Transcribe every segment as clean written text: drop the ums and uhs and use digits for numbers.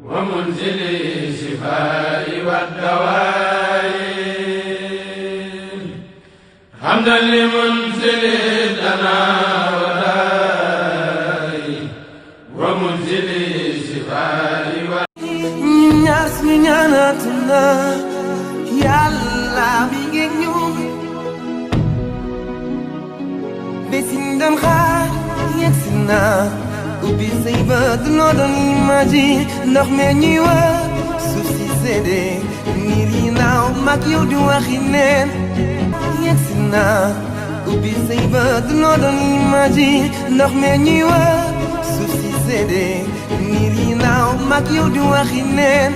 ومنزل الشفاء والدواء حمدا لمنزل الدناء والداء ومنزل الشفاء ubbi say bët loo doon imagine ndox me ñuy wër suuf si séddee niir yi naaw mag yow di waxi neen yegsi naa ubbi say bët loo doon imagine ndox me ñuy wër suuf si séddee niir yi naaw mag yow di waxi neen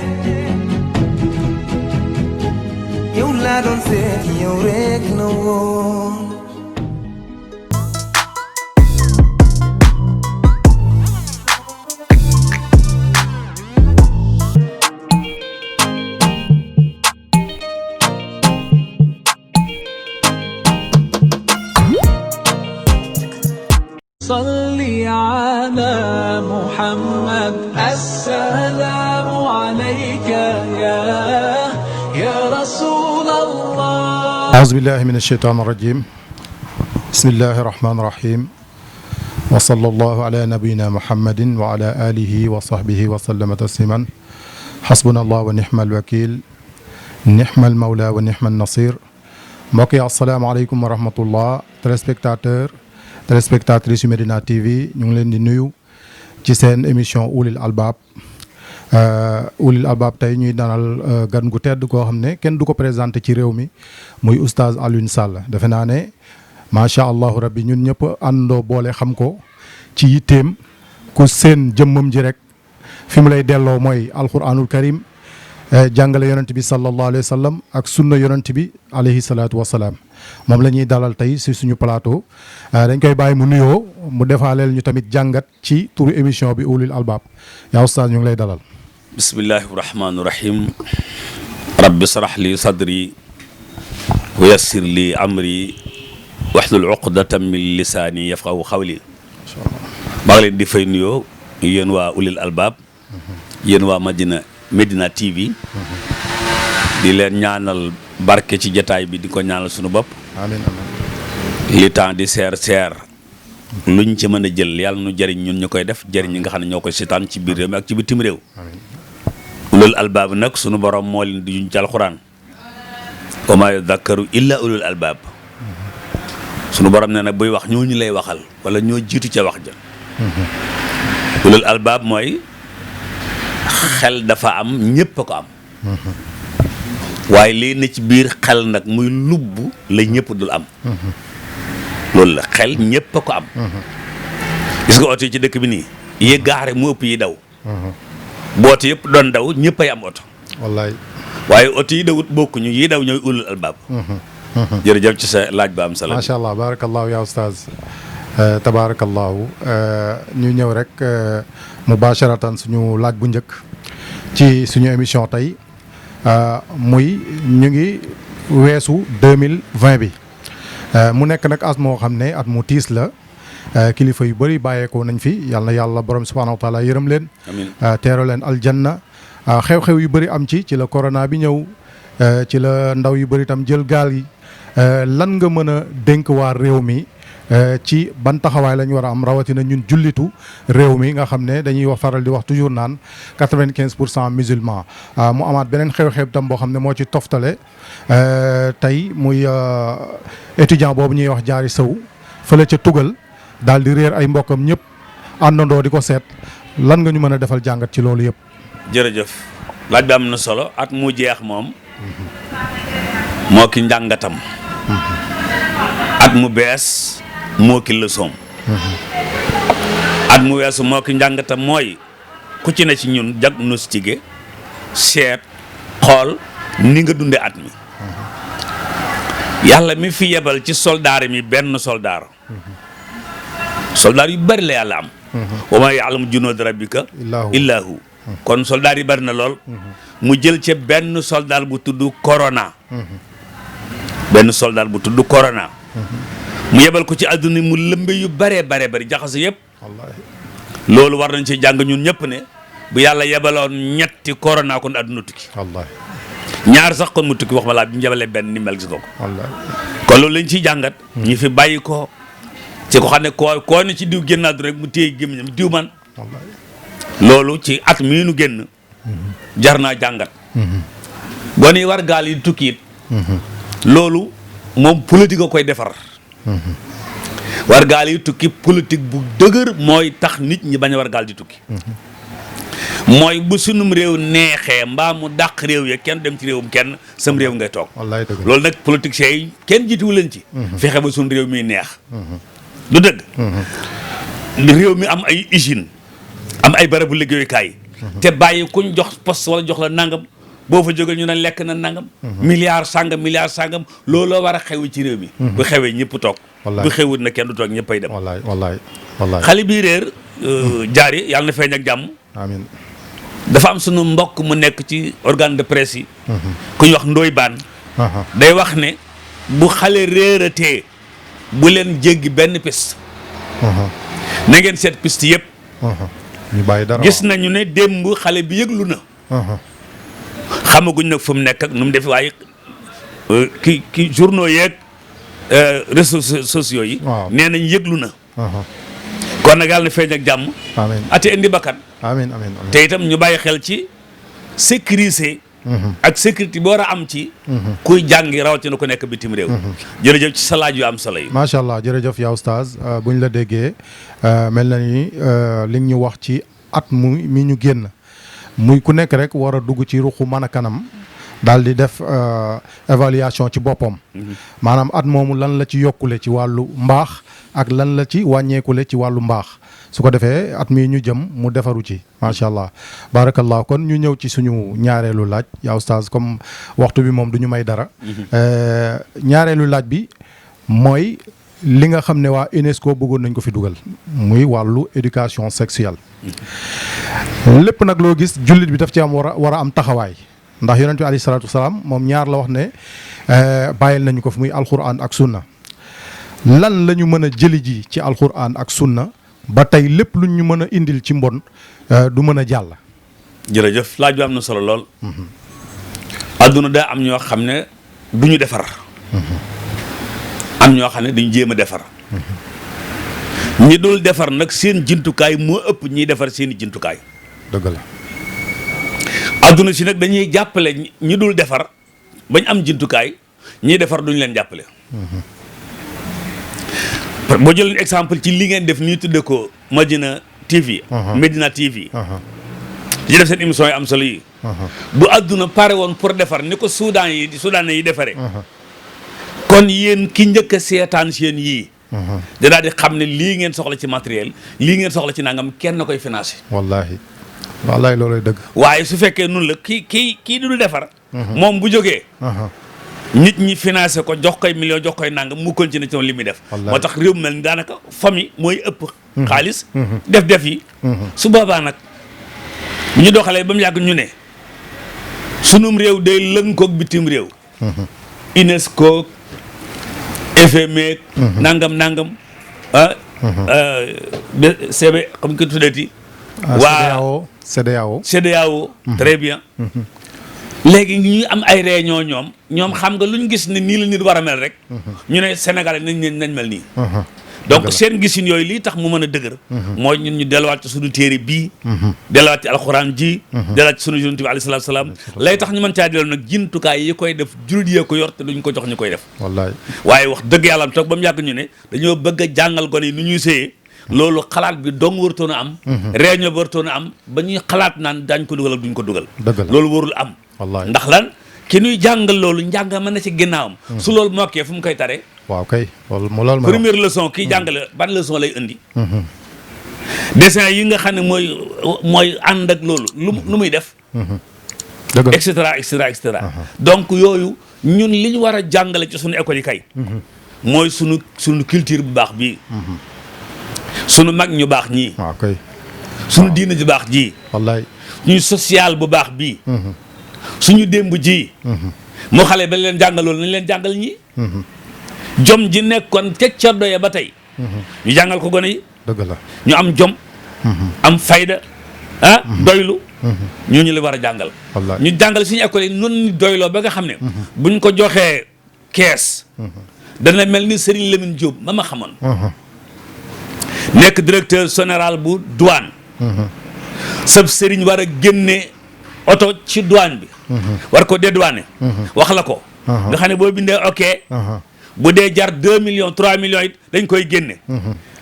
yow laa doon seet yow rek na woon صلي على محمد السلام عليك يا رسول الله أعوذ بالله من الشيطان الرجيم بسم الله الرحمن الرحيم وصلى الله على نبينا محمد وعلى آله وصحبه وسلم تسليما حسبنا الله ونعم الوكيل نعم المولى ونعم النصير mbokk yi asalaamaaleykum wa rahmatullah téléspectatrices yu Medina TV ñu ngi leen di nuyu ci seen émission Ulil Albab tey ñuy dalal gan gu tedd koo xam ne kenn du ko présenté ci réew mi muy oustaz Alioune Sall defe naa ne macha allahu rabbi ñun ñëpp àndoo boole xam ko ci yitteem ku seen jëmmam ji rek fi mu lay delloo mooy alquranul karim jàngale yonent bi sallallahu alayhi wa sallam ak sunna yonent bi alayhi salaatu wa salaam moom la ñuy dalal tey si suñu plateau dañ koy bàyyi mu nuyoo mu defaaleel ñu tamit jàngat ci turu émission bi Ulil Albab yaa oustaz ñu ngi lay dalal. bismillahi rahmaani rahim rabbi srah li sadri wa yassir li amri wahlul uqdatan min lisaani yafqahu qawli. maa ngi leen di fay nuyoo yéen waa Ulil Albab yéen waa Medina TV di leen ñaanal barke ci jataay bi di ko ñaanal suñu bopp. amiin amiin. li temps di seer luñ ci mën a jël yàlla nu jëriñ ñun ñu koy def jëriñ ñi nga xam ne ñoo koy seetaan ci biir réew mi ak ci bitim réew. amiin. ulul albaab nag sunu borom moo leen di juñ ci alxuraan wa maa yadakkaru illa ulul albaab sunu borom ne nag buy wax ñooñu lay waxal wala ñoo jiitu ca wax ja. ulul albaab mooy xel dafa am ñëpp a ko am. waaye lii ne ci biir xel nag muy lubb la ñëpp dul am. loolu la xel ñëpp a ko am. gis nga oto yi ci dëkk bi nii yi gaare mu ëpp yi daw. bu oto yëpp doon daw ñëpp ay am oto. wallaay. waaye oto yi dawut bokkuñu yi daw ñooy ulul albaab. jërëjëf ci sa laaj ba am solo. macha allah barakallahu yaa oustaz tabarakallahu ñu ñëw rek mubasharatan suñu laaj bu njëkk ci suñu émission tey. muy ñu ngi weesu 2020 bi mu nekk nag at moo xam ne at mu tiis la kilifa yu bëri bàyyeekoo nañ fi yàlla na yàlla borom subhaanahu wa taala yërëm leen. amiin teero leen aljanna xew-xew yu bëri am ci la corona bi ñëw ci la ndaw yu bëri tam jël gaal yi lan nga mën a dénk waa réew mi ci ban taxawaay lañ war a am rawatina ñun jullitu réew mi nga xam ne dañuy wax faral di wax toujours naan 95% musulman mu amaat beneen xew-xew tam boo xam ne moo ci toftale tey muy étudiant boobu ñuy wax jaari sow fële ca tugal daal di réer ay mbokkam ñëpp àndandoo di ko seet lan nga ñu mën a defal jàngat ci loolu yëpp. jërëjëf laaj bi am na solo at mu jeex moom moo ki njàngatam at mu bees moo ki leçon at mu weesu moo ki njàngatam mooy ku ci ne ci ñun diagnostiqué seet xool ni nga dunde at mi yàlla mi fi yebal ci soldaar mi benn soldaar yu bari la yàlla am wa maa ya'lamu junuuda rabbika illaa hu kon soldaar yi bari na lool mu jël ca benn soldaar bu tudd corona mu yebal ko ci àdduna mu lëmbe yu bare bari jaxase yëpp loolu war nañ ci jàng ñun ñëpp ne bu yàlla yebaloon ñetti corona kon àdduna tukki. wallaahi. ñaar sax kon mu tukki wax ma laa bi ñu yebalee benn ni mel gis nga ko. wallaahi. kon loolu lañ ciy jàngat. ñi fi bàyyi ko ci ko xam ne koo ne ci diw génn àdduna rek mu téye gémmiñam diw man. wallaahi. loolu ci at mii nu génn. jar naa jàngat. boo nee war gaal yi tukki it. loolu moom politique a koy defar. war gaal yi tukki politique bu dëgër mooy tax nit ñi bañ a war gaal di tukki. mooy bu sunum réew neexee mbaa mu dàq réew ya kenn dem ci réewum kenn sam réew ngay toog. wallaahi dëgg. loolu nag politiciens yi kenn jiituwu leen ci. fexe ba sun réew mi neex. du dëgg. réew mi am ay usine am ay barabu liggéeyukaay. te bàyyi kuñ jox poste wala jox la nangam boo fa jógee ñu ne lekk na nangam. milliard sangam looloo war a xew ci réew mi. bu xewee ñëpp toog. wallaahi. bu xewut na kenn du toog ñëppay dem. wallaahi wallaahi. xale bii réer. jaari yàlla na feeñ ak jàmm. amiin. dafa am sunu mbokk mu nekk ci organe de presse yi. ku ñu wax Ndoye Bane. day wax ne bu xale réeratee bu leen jéggi benn piste. na ngeen seet piste yëpp. ñu bàyyi dara. gis nañu ne démb xale bi yëglu na. xamaguñ nag fu mu nekk ak nu mu def waaye ki journaux yeeg réseaux sociaux yi. waaw nee nañ yëglu na. kon nag yàlla na feeñ ak jàmm. amiin. ate indi bakkan. amiin amiin. te itam ñu bàyyi xel ci sécuriser. ak sécurité bi war a am ci. kuy jàngi rawatina ku nekk bitim réew. jërëjëf ci sa laaj yu am solo yi. macha allah jërëjëf yaa oustaz buñ la déggee mel na ni li ñu wax ci at mi ñu génn muy ku nekk rek war a dugg ci ruxu mën a kanam daal di def évaluation ci boppam. maanaam at moomu lan la ci yokkule ci wàllu mbaax ak lan la ci wàññeekule ci wàllu mbaax su ko defee at mii ñu jëm mu defaru ci macha allah barakallah kon ñu ñëw ci suñu ñaareelu laaj yaa oustaz comme waxtu bi moom du ñu may dara. ñaareelu laaj bi mooy li nga xam ne waa UNESCO bëggoon nañ ko fi dugal muy wàllu éducation sexuelle. lépp nag loo gis jullit bi daf ci am war a am taxawaay ndax yonent bi alayhi salaatu wasalaam moom ñaar la wax ne bàyyil nañu ko fi muy alquran ak sunna lan la ñu mën a jëli ji ci alquran ak sunna ba tey lépp lu ñu mën a indil ci mbon du mën a jàll. jërëjëf laaj bi am na solo lool. adduna daa am ñoo xam ne du ñu defar. am ñoo xam ne dañu jéem a defar. ñi dul defar nag seen jumtukaay moo ëpp ñiy defar seen i jumtukaay. dëgg la. adduna si nag dañuy jàppale ñi dul defar bañ am jumtukaay ñiy defar duñ leen jàppale. boo jëlee exemple ci li ngeen def nii tudde ko Madina TV. Medina TV. di def seen émission yi am solo yi. bu adduna pare woon pour defar ni ko Soudan yi defaree. kon yéen ki njëkk a seetaan seen yii. da daal di xam ne lii ngeen soxla ci matériel lii ngeen soxla ci nangam kenn koy financé. wallaahi loolay dëgg. waaye su fekkee nun la kii dul defar. moom bu jógee. nit ñi financé ko jox koy million jox koy nangam mu continué ci li muy def. moo tax réew mel ni daanaka famille mooy ëpp. xaalis def yi. su boobaa nag bu ñu doxalee ba mu yàgg ñu ne sunum réew day lënkoog bitim réew. UNESCO FMI. nangam CB xam nga ko tuddati. waa CEDEAO. très bien. léegi ñu am ay réunion ñoom xam nga lu ñu gis ne nii la nit war a mel rek. ñu ne Sénégal nañ mel nii. donc seen gisin yooyu lii tax mu mën a dëgër. mooy ñun ñu delluwaat ci suñu téere bii. delluwaat ci alxuraan ji. delluwaat ci suñu yonent bi alayhi salaam lay tax ñu mën caa dellu nag jumtukaay yi koy def jullit yee ko yor te duñ ko jox ñu koy def. wallaay waaye wax dëgg yàlla toog ba mu yàgg ñu ne dañoo bëgg a jàngal gone yi nu ñuy sëyee. loolu xalaat bi dong wartoon a am. réunion bi wartoon a am ba ñuy xalaat naan daañ ko dugal ak duñ ko dugal. loolu warul am. wallaay ndax lan ki ñuy jàngal loolu njàng mën na ci ginnaawam. su loolu mokkee fu mu koy tare. waaw kay loolu première leçon kii jàngale ban leçon lay indi. dessin yi nga xam ne mooy ànd ak loolu lu muy def. et cetera. donc yooyu ñun li ñu war a jàngale ci sunu école yi kay. mooy sunu culture bu baax bii. sunu mag ñu baax ñii. waaw kay. sunu diina ju baax ji. wallaay ñuy social bu baax bii. suñu démb ji. moo xale ba leen jàngal loolu nañ leen jàngal ñii. jom ji nekkoon ca ceddo ya ba tey. ñu jàngal ko gone yi. dëgg la ñu am jom. am fayda doylu ñooñu la war a jàngal. Wallaay. ñu jàngal suñu école yi noonu doyloo ba nga xam ne. buñ ko joxee kees. dana mel ni Serigne Lamine Diop ma xamoon. nekk directeur général bu douane. sab Serigne war a génne oto ci douane bi. war ko dédouaner. wax la ko. nga xam ne boo bindee ok. bu dee jar 2 millions 3 millions it dañ koy génne.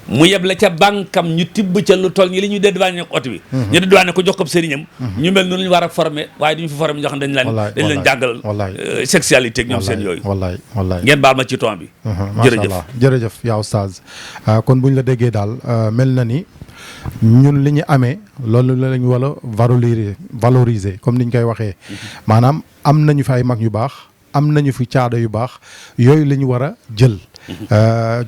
mu yeble ca bànkam ñu tibb ca lu toll ñi li ñu dédouané ko oto bi. ñu dédouané ko jox ko sëriñam. ñu mel noonu ñu war a former waaye duñu fi former ñoo xam ne dañ leen jàngal. sexualité ak ñoom seen yooyu. wallaay ngeen baal ma ci ton bi. jërëjëf jërëjëf yaa oustaz kon buñ la déggee daal mel na ni ñun li ñu amee loolu la ñu war a valoriser comme niñ koy waxee maanaam am nañu fi ay mag yu baax am nañu fi caada yu baax yooyu la ñu war a jël.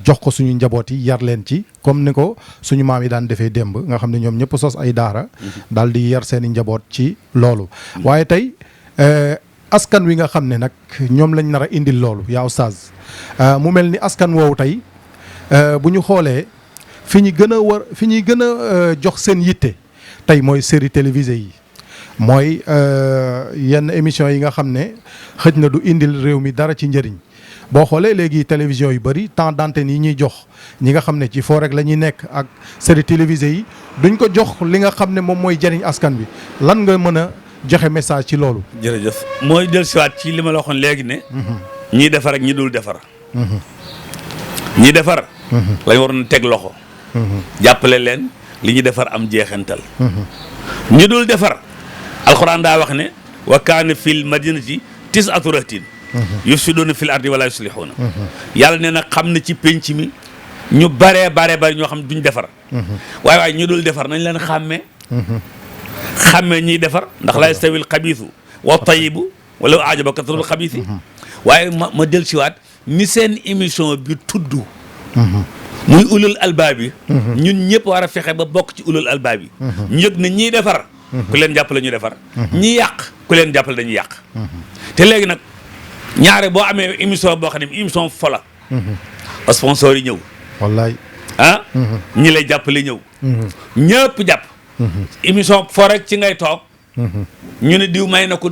jox ko suñu njaboot yi yar leen ci comme ni ko suñu maam yi daan defee démb nga xam ne ñoom ñëpp sos ay daara daal di yar seen i njaboot ci loolu waaye tey askan wi nga xam ne nag ñoom lañ nar a indil loolu yaa oustaz mu mel ni askan woowu tey bu ñu xoolee fi ñuy gën a jox seen yitte tey mooy série télévisée yi mooy yenn émission yi nga xam ne xëj na du indil réew mi dara ci njëriñ boo xoolee léegi télévision yu bëri temps d'antenne yi ñuy jox ñi nga xam ne ci foo rek la ñuy nekk ak série télévisée yi duñ ko jox li nga xam ne moom mooy jëriñ askan bi lan nga mën a joxe message ci loolu. jërëjëf mooy dellusiwaat ci li ma la waxoon léegi ne. ñiy defar ak ñi dul defar. ñi defar. lañ waroon teg loxo. jàppale leen li ñuy defar am jeexantal. ñi dul defar. alxuraan daa wax ne. wa kaana fil madinati tis'atu rahtin yufsiduuna fil ardi wala yuslihuuna. yàlla nee na xam na ci penc mi ñu baree ñoo xam duñ defar. waaye ñu dul defar nañ leen xàmmee. xàmmee ñiy defar ndax la yastawil xabiisu wa tayibu wala ajaba kasratul xabiisi. waaye ma del siwaat ni seen émission bi tudd. muy ulul albaab yi. ñun ñëpp war a fexe ba bokk ci ulul albaab yi. ñu yëg ne ñiy defar. ku leen jàppale ñu defar. ñi yàq ku leen jàppale dañuy yàq. te léegi nag ñaare boo amee émission boo xam ne émission fola. sponsor yi ñëw. wallaay. ñi lay jàppale ñëw. ñëpp jàpp. émission fo rek ci ngay toog. ñu ne diw may na ko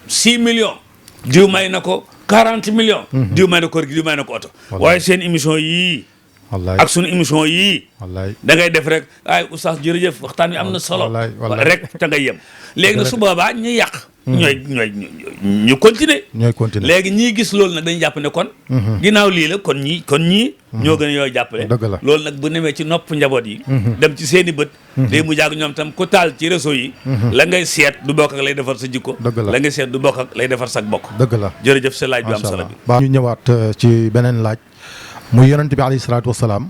6 millions. diw may na ko 40 millions. diw may na ko diw may na ko oto. waaye seen émission yii. wallaay ak sunu émission yii. wallaay da ngay def rek ay oustaz jërëjëf waxtaan wi am na solo. rek te ngay yem. léegi nag su boobaa ñi yàq. ñu continuer. léegi ñii gis loolu nag dañuy jàpp ne kon. ginnaaw lii la kon ñii. ñoo gën a yoo jàppale. dëgg la loolu nag bu nemee ci nopp njaboot yi. dem ci seen i bët. day mu jàgg ñoom tam ku taal ci réseau yi. la ngay seet du bokk ak lay defar sa jikko. la ngay seet du bokk ak lay defar sa bokk. dëgg la jërëjëf sa laaj bi am solo bi. ba ñu ñëwaat ci beneen laaj. muy yonent bi alayhi salaatu wasalaam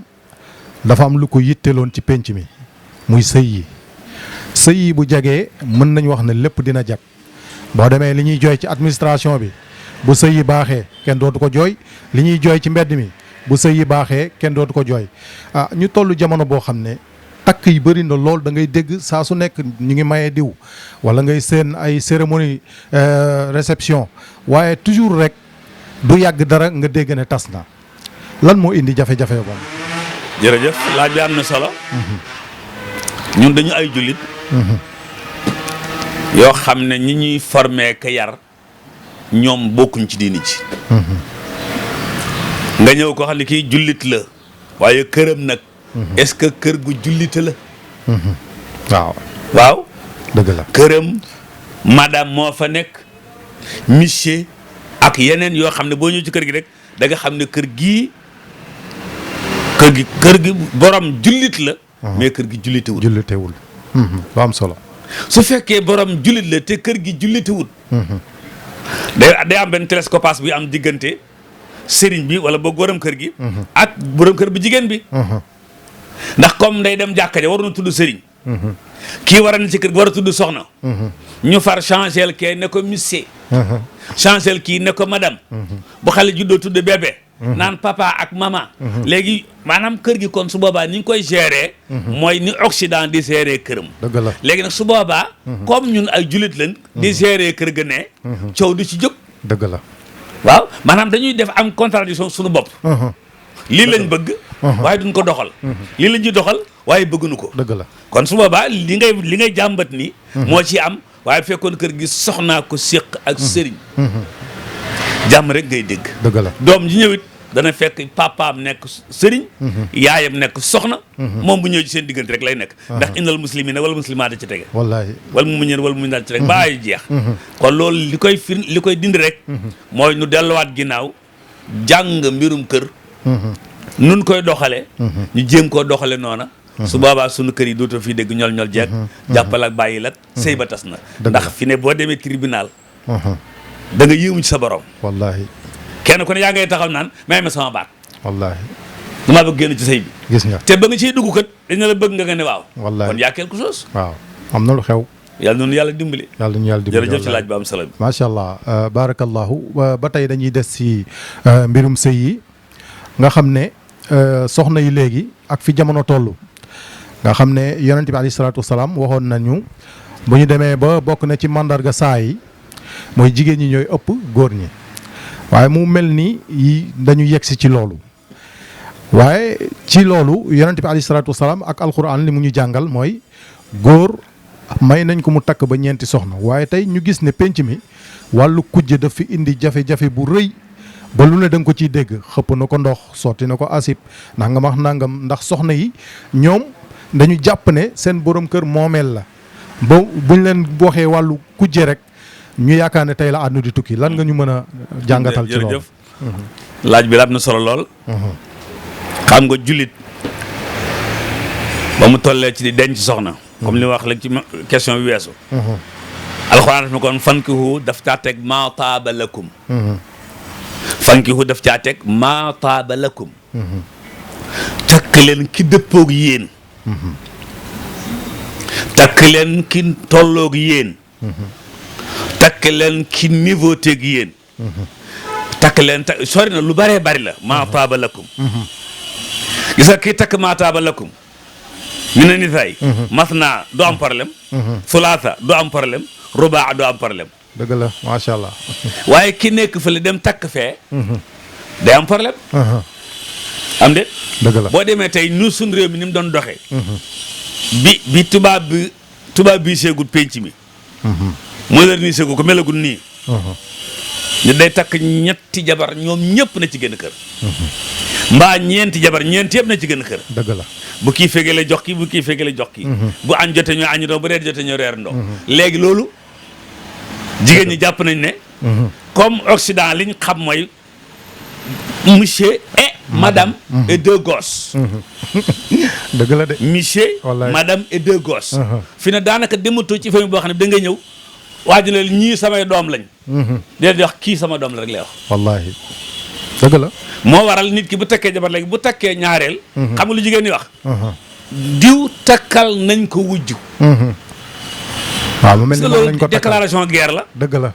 dafa am lu ko yitteloon ci penc mi muy sëy yi bu jagee mën nañu wax ne lépp dina jag boo demee li ñuy jooy ci administration bi bu sëy yi baaxee kenn dootu ko jooy li ñuy jooy ci mbedd mi bu sëy yi baaxee kenn dootu ko jooy ñu toll jamono boo xam ne takk yi bëri na lool da ngay dégg saa su nekk ñu ngi mayee diw wala ngay seen ay cérémonie réception waaye toujours rek du yàgg dara nga dégg ne tas na lan moo indi jafe-jafe moom. jërëjëf laaj bi am na solo. ñun dañu ay jullit. yoo xam ne ñi ñuy formé ka yar ñoom bokkuñ ci diini ci. nga ñëw ko xam ne kii jullit la waaye këram nag. est-ce que kër gu jullite la. waaw. dëgg la këram madame moo fa nekk monsieur ak yeneen yoo xam ne boo ñëw ci kër gi rek da nga xam ne kër gi borom jullit la. mais kër gi jullitewul. lu am solo. su fekkee borom jullit la te kër gi jullitewul. day am benn télescopage bi am diggante sëriñ bi wala boog borom kër gi. ak borom kër bu jigéen bi. ndax comme day dem jàkka ja waroon a tudd sëriñ. kii war a ne ci kër gi war a tudd soxna. ñu far changel kee ne ko monsieur. changel kii ne ko madame. bu xale juddoo tudd bébé. naan papa ak mama. léegi maanaam kër gi kon su boobaa ni ñu koy gérer. mooy ni Occident di gérer këram. dëgg la léegi nag su boobaa. comme ñun ay jullit lañ. di gérer kër ga ne. coow du ci jóg. dëgg la waaw maanaam dañuy def am contradiction suñu bopp. lii lañ bëgg. waaye duñ ko doxal. lii la ñuy doxal waaye bëgguñu ko. dëgg la kon su boobaa li ngay jàmbat ni moo ci am waaye fekkoon kër gi soxnaa ko séq ak sëriñ. jàmm rek ngay dégg. dëgg la doom ji ñëwit dana fekk papaam nekk sëriñ. yaayam nekk soxna. moom bu ñëw ci seen diggante rek lay nekk. ndax innal muslimina wal muslimaati ci tege. wallaahi wal mu'minina wal mu'minaati ci tege ba ay jeex. kon loolu li koy dindi rek. mooy nu delluwaat ginnaaw jàng mbirum kër. nun koy doxale ñu jéem koo doxale noona. su boobaa sunu kër yi dootoo fii dégg ñol jeeg. jàppal ak bàyyi lat sëy ba tas na. ndax fi ne boo demee tribunal. da nga yéemu ci sa borom. wallaahi kenn ku ne yaa ngay taxaw naan may ma sama baat. wallaahi damaa bëgg génn ci sëy bi. gis nga te ba nga ciy dugg kat dañu la bëgg nga ne waaw. wallaahi kon yaa quelque chose. waaw am na lu xew. yàlla noonu yàlla dimbali. yàlla ñu yàlla dimbali jërëjëf ci laaj ba am solo bi. macha allah barakallahu ba tey dañuy des ci mbirum sëy yi nga xam ne soxna yi léegi ak fi jamono toll nga xam ne yonent bi alayhi salaatu wasalaam waxoon nañu bu ñu demee ba bokk na ci mandarga saa yi mooy jigéen ñi ñooy ëpp góor ñi waaye mu mel ni yi dañu yegsi ci loolu waaye ci loolu yonent bi alayhi salaatu wasalaam ak alquran li mu ñu jàngal mooy góor may nañ ko mu takk ba ñeenti soxna waaye tey ñu gis ne penc mi wàllu kujje daf fi indi jafe-jafe bu rëy ba lu ne da nga ko ciy dégg xëpp na ko ndox sotti na ko asib nangam ak nangam ndax soxna yi ñoom dañu jàpp ne seen borom kër moomeel la ba buñ leen waxee wàllu kujje rek ñu yaakaar ne tey la àdduna di tukki lan nga ñu mën a jàngatal ci loolu. jërëjëf laaj bi la am na solo lool. xam nga jullit ba mu tollee ci di denc soxna. comme li wax léegi ci question bi weesu. alxuraan daf na kon fankihu daf caa teg maa taaba lakum. fankihu daf caa teg maa taaba lakum. takk leen ki dëppoog yéen. takk leen ki tolloog yéen. takk leen ki niveau teeg yéen. takk leen sori na lu bëree bëri la maa taaba lakum. gis nga kii takk maa taaba lakum. ñu ne nisaay. masna du am problème. sulaasa du am problème. rubaa du am problème. dëgg la macha allah. waaye ki nekk fële dem takk fee. day am problème. am de. dëgg la boo demee tey nu suñ réew mi ni mu doon doxee. bi tubaab bi seegul penc mi. modernisé ko melagul nii. ñu day takk ñetti jabar ñoom ñëpp na ci gën kër. mbaa ñeenti jabar ñeenti yëpp na ci gën kër. dëgg la bu kii fegele jox kii bu kii fegele jox kii. bu añ jotee ñoo añ ndoo bu reer jotee ñoo reer ndoo. léegi loolu jigéen ñi jàpp nañ ne. comme Occident li ñu xam mooy monsieur et madame et deux gosses. dëgg la de. monsieur madame et deux gosses. fi ne daanaka dematoo ci famille boo xam ne da ngay ñëw waaju ne ñii samay doom lañ. déedéet di wax kii sama doom la rek lay wax. wallaahi dëgg la. moo waral nit ki bu takkee jabar léegi bu takkee ñaareel. xam nga lu jigéen ñi wax. diw takkal nañ ko wujju. waaw mu mel ni moom lañ ko takkal déclaration guerre la. dëgg la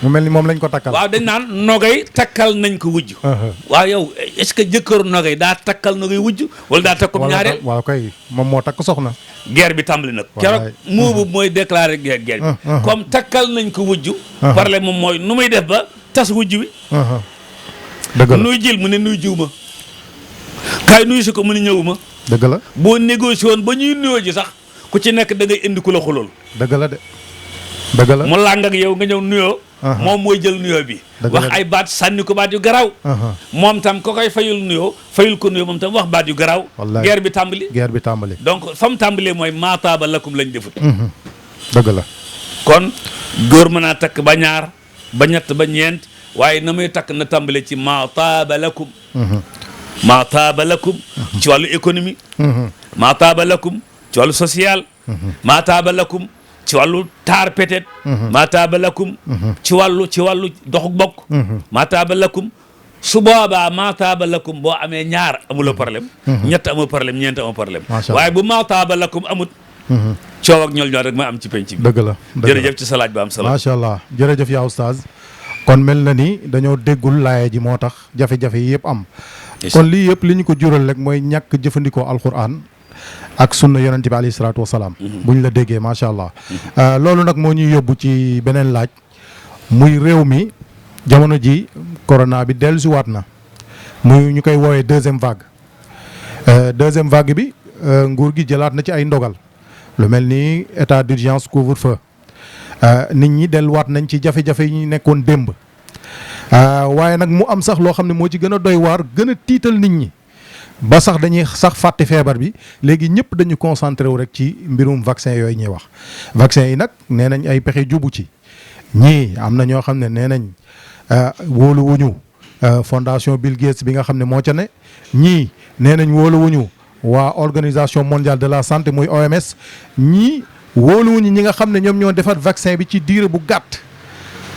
mu mel ni moom lañ ko takkal. waaw dañ naan nogay takkal nañ ko wujju. waaw yow est-ce que jëkkëru nogay daa takkal nogay wujju wala daa takkum ñaareel. waaw kay moom moo takk soxna. guerre bi tàmbali nag. keroog moobu mooy déclaré guerre bi. comme takkal nañ ko wujju. problème moom mooy nu muy def ba tas wujju bi. dëgg la nuy jël mu ne nuy jiw ma. kaay nuyu si ko mu ne ñëw ma. dëgg la boo négocié woon ba ñuy nuyoo ji sax ku ci nekk da ngay indi ku la xulool. dëgg la de dëgg la mu làng ak yow nga ñëw nuyoo. moom mooy jël nuyoo bi. wax ay baat sànni ko baat yu garaaw. moom tam ko koy fayul nuyoo fayul ko nuyoo moom tam wax baat yu garaaw. wallaay guerre bi tàmbali. guerre bi tàmbali. donc fa mu tàmbalee mooy maataaba lakum lañ defut. dëgg la kon góor mën naa takk ba ñaar ba ñett ba ñeent waaye na muy takk na tàmbale ci maataaba lakum. maataaba lakum. ci wàllu économie. maataaba lakum ci wàllu social. maataaba lakum ci wàllu taar peut-être. maataaba lakum ci wàllu doxu bokk. maataaba lakum su boobaa maataaba lakum boo amee ñaar amuloo problème. ñett amoo problème ñeent amoo problème. waaye bu maataaba lakum amut. coow ak ñool ñool rek ma am ci penc bi. dëgg la jërëjëf ci sa laaj ba am solo. macha allah jërëjëf yaa oustaz kon mel na ni dañoo déggul laaya ji moo tax jafe-jafe yi yëpp am. kon lii yëpp li ñu ko jural rek mooy ñàkk jëfandikoo alquran ak sunna yonente bi alayhi salaatu wasalaam. buñ la déggee macha allah. loolu nag moo ñuy yóbbu ci beneen laaj muy réew mi jamono ji corona bi dellusiwaat na muy ñu koy woowee deuxième vague. deuxième vague bi nguur gi jëlaat na ci ay ndogal lu mel ni état d'urgence couvre-feu nit ñi delluwaat nañ ci jafe-jafe yi ñu nekkoon démb waaye nag mu am sax loo xam ne moo ci gën a doy waar gën a tiital nit ñi ba sax dañuy sax fàtte feebar bi léegi ñëpp dañu concentré wu rek ci mbirum vaccin yooyu ñuy wax vaccin yi nag nee nañ ay pexe jubu ci ñii am na ñoo xam ne nee nañ wóoluwuñu fondation Bill Gates bi nga xam ne moo ca ne ñii nee nañ wóoluwuñu waa organisation mondiale de la santé muy OMS ñii wóoluwuñu ñi nga xam ne ñoom ñoo defar vaccin bi ci diire bu gàtt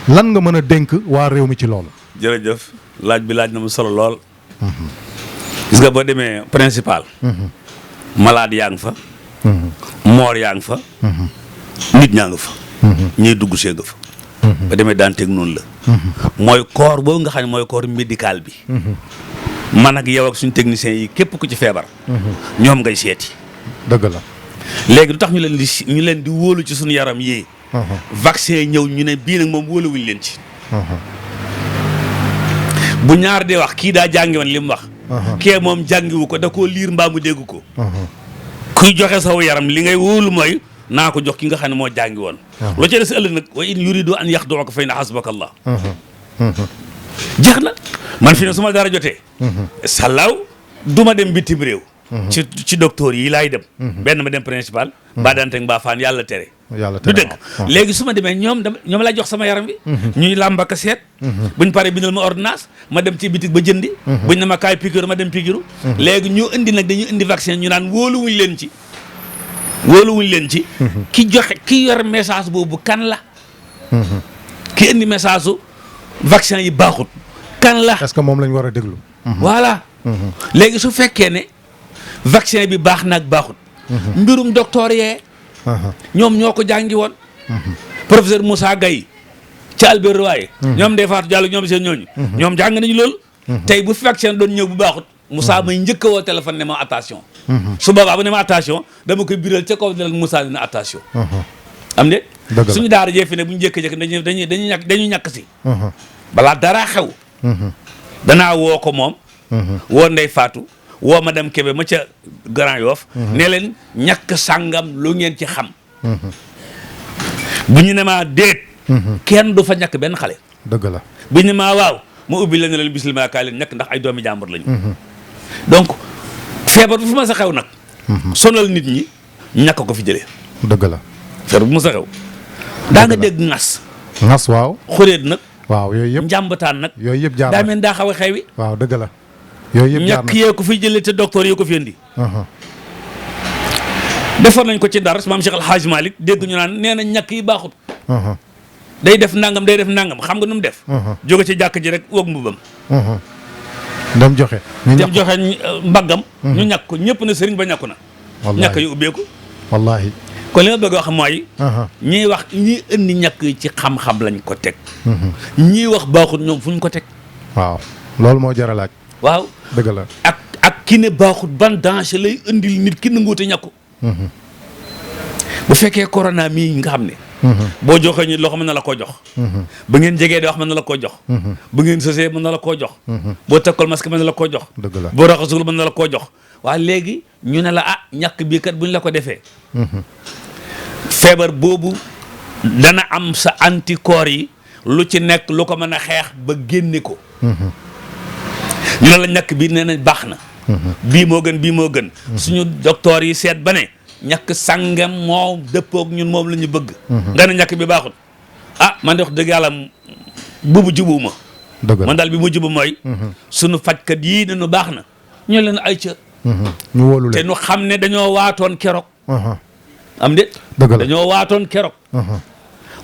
lan nga mën a dénk waa réew mi ci loolu. jërëjëf laaj bi laaj na mu solo lool. gis nga boo demee principal. malade yaa ngi fa. moor yaa ngi fa. nit ñaa nga fa. ñiy dugg see nga fa. ba demee daan teg noonu la. mooy corps boobu nga xam ne mooy corps médical bi. man ak yow ak suñu techniciens yi képp ku ci feebar. ñoom ngay seeti. dëgg la. léegi lu tax ñu leen di wóolu ci suñu yaram yii. vaccin ñëw ñu ne bii nag moom wóoluwuñu leen ci. bu ñaar di wax kii daa jàngi woon li mu wax. kee moom jàngiwu ko da koo liir mbaa mu dégg ko. kuy joxe saw yaram li ngay wóolu mooy naa ko jox ki nga xam ne moo jàngi woon. loo ca des ëllëg nag wa in yuridu an yaxduuka fa inna hasbaka Allah. jeex na man fi ne su ma dara jotee. sàllaaw du ma dem bitim réew. ci docteur yi laay dem. benn ma dem principal. mbaa danteg mbaa faan yàlla tere. du dëgg léegi su ma demee ñoom lay jox sama yaram bi. ñuy làmbaka seet. buñ paree bindal ma ordonnance ma dem ci bitig ba jëndi. buñ ne ma kaay piqûre ma dem piqûre. léegi ñu indi nag dañuy indi vaccin ñu naan wóoluwuñ leen ci. ki yor message boobu kan la. ki indi message su vaccin yi baaxut kan la. est-ce que moom lañ war a déglu. voilà. léegi su fekkee ne vaccin bi baax na ak baaxut. mbirum docteur yee. ñoom ñoo ko jàngi woon. professeur Moussa Gaye ci Albert Royer. ñoom Ndeye Fatou Diallo ñoom seen ñooñu. ñoom jàng nañu loolu. tey bu fi vaccin doon ñëw bu baaxut. Moussa may njëkk a woo téléphone ne ma attention. su boobaa bu ne ma attention dama koy biral ca kaw ne la Moussa dina attention. am de. suñu daara jee fi ne bu ñu jékki-jékki dañuy ñàkk si. balaa dara xew. danaa woo ko moom. woo Ndeye Fatou. woo ma dem Kébé ma ca Grand Yoff ne leen ñàkk sàngam lu ngeen ci xam. bu ñu ne maa déet. kenn du fa ñàkk benn xale. dëgg la bu ñu ne maa waaw ma ubbi leen ne leen bisimilah kaay leen ñàkk ndax ay doomi jàmbur lañu. donc feebar bu fi ma sa xew nag. sonal nit ñi ñàkk ko fi jëlee. dëgg la feebar bu ma sa xew. daa nga dégg ŋas. ŋas waaw. xureet nag. waaw yooyu yëpp njàmbataan nag. yooyu yëpp jaar daa mel daa xaw a xewi. waaw dëgg la. yooyu yëpp jaar ñàkk yee ko fiy jëlee te docteur yoo ko fi indi. defoon nañ ko ci dara maam Cheikh Al Hadj Malick dégg ñu naan nee na ñàkk yi baaxut. day def nangam xam nga nu mu def. jóge ci jàkk ji rek woog mbubam. dem joxe. dem joxe mbaggam. ñu ñàkk ko ñëpp na sëriñ ba ñàkku na. wallaahi ñàkk yu ubbeeku. wallaahi. kon li ma bëgg a wax mooy. ñiy indi ñàkk yi ci xam-xam lañ ko teg. ñii wax baaxut ñoom fu ñu ko teg. waaw loolu moo jar a laaj. waaw dëgg la. ak ki ne baaxut ban danger lay indil nit ki nanguute ñàkku. bu fekkee corona mii nga xam ne. boo joxee ñu loxo mën na la koo jox. ba ngeen jegee di wax mën na la koo jox. ba ngeen sësee mën na la koo jox. boo takkal masque mën na la koo jox. dëgg la boo raxasul mën na la koo jox. waaye léegi ñu ne la ñàkk bii kat buñ la ko defee. feebar boobu dana am sa anticorps yi lu ci nekk lu ko mën a xeex ba génne ko. ñu ne la ñàkk bii nee nañ baax na. bii moo gën. suñu docteur yi seet ba ne. ñàkk sàngam moo dëppoog ñun moom la ñu bëgg. nga ne ñàkk bi baaxul. man de wax dëgg yàlla buubu jubuwuma. dëgg la man daal bi mu jubu mooy. sunu fajkat yii ne nu baax na. ñu leen ay ca. ñu wóolu leen te nu xam ne dañoo waatoon keroog. am de. dëgg la dañoo waatoon keroog.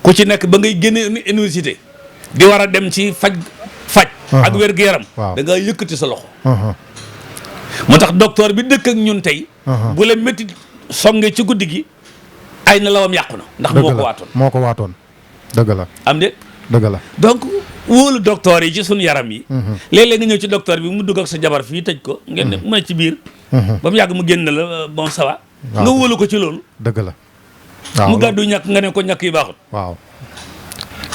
ku ci nekk ba ngay génne université. di war a dem ci faj. ak wér-gu-yaram. da ngaa yëkkati sa loxo. moo tax docteur bi dëkk ak ñun tey. bu la métti songe ci guddi gi ay na lawam yàqu na. ndax moo ko waatoon. dëgg la am de. dëgg la donc wóolu docteur yi ci suñu yaram yi. léeg-léeg nga ñëw ci docteur bi mu dugg ak sa jabar fii tëj ko. ngeen ne mu ne ci biir. ba mu yàgg mu génn la bon ça va. nga wóolu ko ci loolu. dëgg la. waaw mu gàddu ñàkk nga ne ko ñàkk yi baaxut. waaw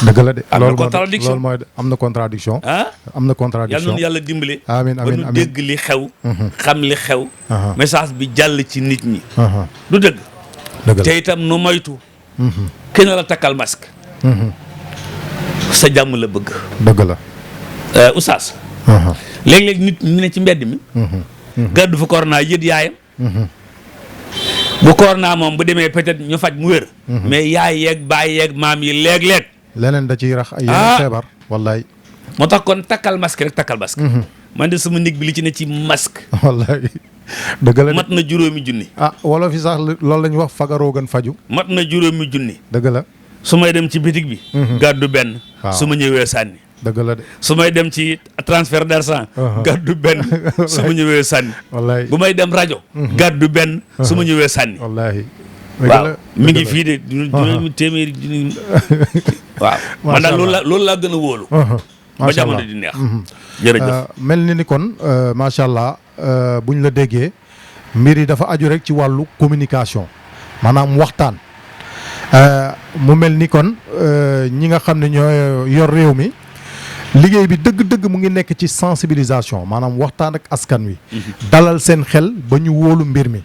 dëgg la de. am na contradiction loolu mooy am na contradiction. am na contradiction yal na yàlla dimbale. amiin ba nu dégg li xew. xam li xew. message bi jàll ci nit ñi. du dëgg. dëgg la te itam nu moytu. kenn la takkal masque. sa jàmm la bëgg. dëgg la. Oustaz. léeg-léeg nit ñu ne ci mbedd mi. gàddu fa corona yët yaayam. bu corona moom bu demee peut-être ñu faj mu wér. mais yaay yeeg baay yeeg maam yi léeg-léeg. leneen da ciy rax ay yeneen feebar. wallaay. moo tax kon takkal masque rek takkal masque. man de sama nit bi li ci ne ci masque. wallaay dëgg la mat na juróomi junni. wolof yi sax loolu la ñuy wax fagaroo gën faju. mat na juróomi junni. dëgg la. su may dem ci bitig bi. gàddu benn. waaw su ma ñëwee sànni. dëgg la de. su may dem ci transfert d'argent. gàddu benn. su ma ñëwee sànni. wallaay bu may dem rajo. gàddu benn. su ma ñëwee sànni. wallaahi. waaw mi ngi fii de juróomi téeméeri junni. waaw man daal loolu laa gën a wóolu. ba jamono di neex. jërëjëf mel ni kon macha allah buñ la déggee mbir yi dafa aju rek ci wàllu communication maanaam waxtaan. mu mel ni kon ñi nga xam ne ñoo yor réew mi liggéey bi dëgg-dëgg mu ngi nekk ci sensibilisation maanaam waxtaan ak askan wi. dalal seen xel ba ñu wóolu mbir mi.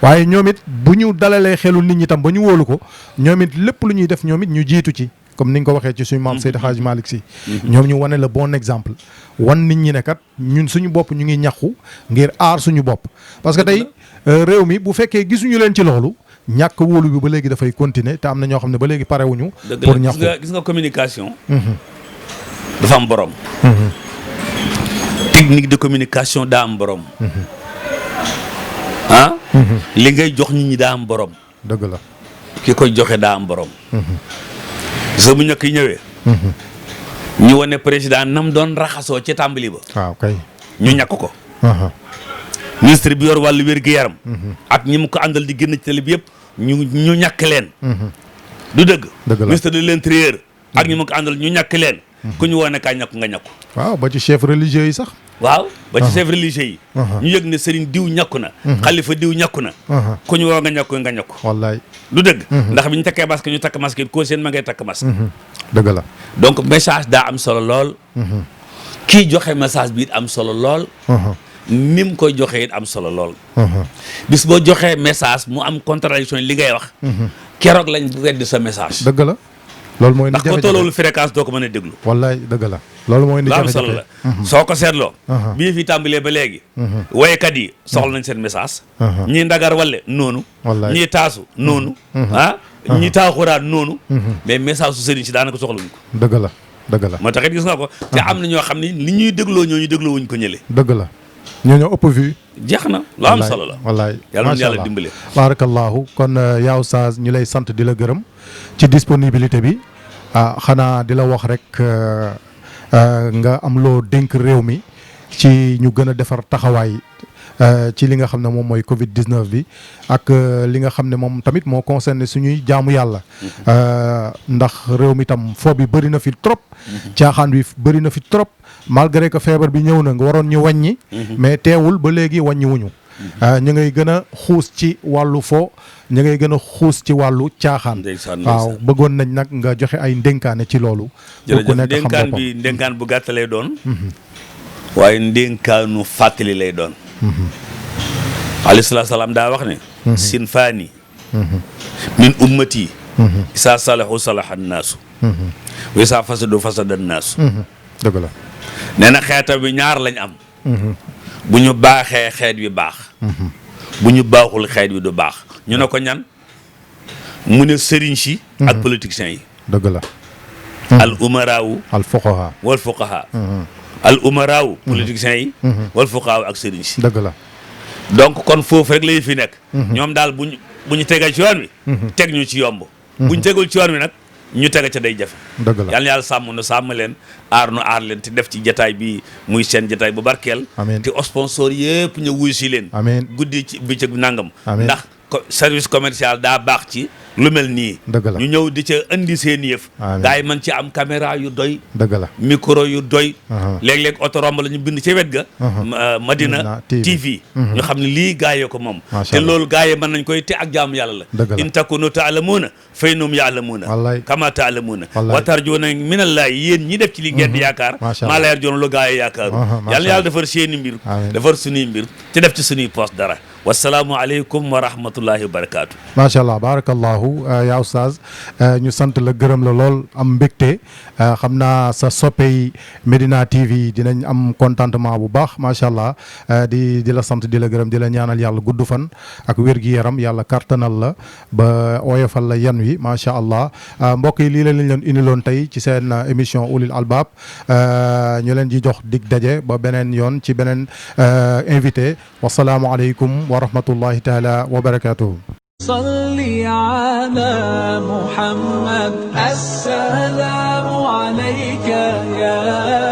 waaye ñoom it bu ñu dalalee xelu nit ñi tam ba ñu wóolu ko ñoom it lépp lu ñuy def ñoom it ñu jiitu ci comme ni nga ko waxee ci suñu maam Seydi Hadji Malick Sy. ñoom ñu wane le bon exemple. wan nit ñi ne kat ñun suñu bopp ñu ngi ñaxu ngir aar suñu bopp. parce que tey réew mi bu fekkee gisuñu leen ci loolu. ñàkk wóolu bi ba léegi dafay continuer te am na ñoo xam ne ba léegi parewuñu pour ñaxtu gis nga communication. dafa am borom. technique de communication daa am borom. li ngay jox nit ñi daa am borom. dëgg la. ki koy joxe daa am borom. sa bu ñëkk yi ñëwee. ñu wane président nam doon raxasoo ci tàmbali ba. waaw kay. ñu ñàkk ko. ministre bi yor wàllu wér-gu-yaram. ak ñi mu ko àndal di génn ci télé bi yëpp ñu ñàkk leen. du dëgg. dëgg la ministre de l'intérieur. ak ñi mu ko àndal ñu ñàkk leen. ku ñu woone kaa ñàkk nga ñàkku. waaw ba ci chef religieux yi sax. waaw ba ci chef religieux yi. ñu yëg ne sëriñ diw ñàkku na. xalifa diw ñàkku na. ku ñu woo nga ñàkku. wallaay. du dëgg. ndax bi ñu takkee masque ñu takk masque it koo seen ma ngay takk masque. dëgg la. donc message daa am solo lool. kii joxe message bi it am solo lool. ni mu koy joxee it am solo lool. bis boo joxee message mu am contradiction li ngay wax. keroog lañ weddi sa message. dëgg la. loolu mooy indi jafe-jafe ndax ko tolloolu fréquence doo ko mën a déglu. wallaay dëgg la. loolu mooy indi jafe-jafe am solo la. soo ko seetloo. bii fi tàmbalee ba léegi. woykat yi soxla nañ seen message. ñii ndagar wale noonu. wallaay ñii taasu noonu. ñii taaxuraan noonu. mais message su sëriñ si daanaka soxlawuñ ko. dëgg la dëgg la. moo tax it gis nga ko. te am na ñoo xam ni li ñuy dégloo ñooñu dégloo wuñ ko ñële. dëgg la. ñoo ëpp vue. jeex na lu am solo la. wallaay yàlla na yàlla dimbale. barakallahu kon yaa Oustaz ñu lay sant di la gërëm ci disponibilité bi xanaa di la wax rek nga am loo dénk réew mi ci ñu gën a defar taxawaay ci li nga xam ne moom mooy Covid 19 bi ak li nga xam ne moom tamit moo concerné suñuy jaamu yàlla. ndax réew mi tam fo bi bëri na fi trop. caaxaan bi bëri na fi trop malgré que feebar bi ñëw na nga waroon ñu wàññi. mais teewul ba léegi wàññi wuñu. ñu ngay gën a xuus ci wàllu fo ñu ngay gën a xuus ci wàllu caaxaan. waaw bëggoon nañ nag nga joxe ay ndénkaane ci loolu. pour ku nekk xam ndénkaan bi ndénkaan bu gàtt lay doon. waaye ndénkaanu fàttali lay doon. alayhi salaam daa wax ne. sinfaani. min ummati. isaa salahu salaha annaasu. wa isaa fasadu fasada annaasu. dëgg la. nee na xeetam bi ñaar lañ am. bu ñu baaxee xeet wi baax. bu ñu baaxul xeet wi du baax. ñu ne ko ñan mu ne sëriñ si. ak politiciens yi. dëgg la. al umaraawu. al fuqaha wal fuqaha. al umaraawu. politiciens yi. wal fuqaha ak sëriñ si. dëgg la. donc kon foofu rek lay fi nekk. ñoom daal bu ñu tegee ci yoon wi. teg ñu ci yomb. bu ñu tegul ci yoon wi nag ñu tege ca day jafe. dëgg la yal na yàlla sàmm nu sàmm leen aar nu aar leen te def ci jataay bi muy seen jataay bu barkeel. amiin te sponsor yëpp ñu wuyu si leen. amiin guddi ci bëccëg nangam. amiin ndax service commercial daa baax ci lu mel nii. dëgg la ñu ñëw di ca indi seen yëf. amiin gars yi man ci am caméra yu doy. dëgg la micro yu doy. Uh-huh. léeg-léeg oto romb la ñu bind ca wet ga. Madina TV. ñu xam ne lii gars yi ko moom. te loolu gars yi mën nañ koy te ak jaamu yàlla la. dëgg la in takunu taalamuuna fa innahum yaalamuuna. wallaay kama taalamuuna. wallaay wa tarjuuna minallaahi yéen ñi def ci li ngeen di yaakaar. maa la yarjuuna lu gars yi yaakaaru. yàlla yàlla defar seeni mbir. defar suñuy mbir te def ci suñuy poos dara. wasalaamu aleykum wa rahmatullahi wa barakaatu. macha allah barakallahu yaa oustaz ñu sant la gërëm la lool am mbégte xam naa sa soppe yi Medina TV dinañ am contentement bu baax macha allah di la sant di la gërëm di la ñaanal yàlla gudd fan ak wér-gi-yaram yàlla kartanal la ba oyofal la yan wi macha allah mbokk yi lii la leen indiloon tey ci seen émission ulil albab ñu leen di jox dig daje ba beneen yoon ci beneen invité wasalaamu aleykum wa rahmatullahi taala wa barakatuhu. صل على محمد السلام عليك يا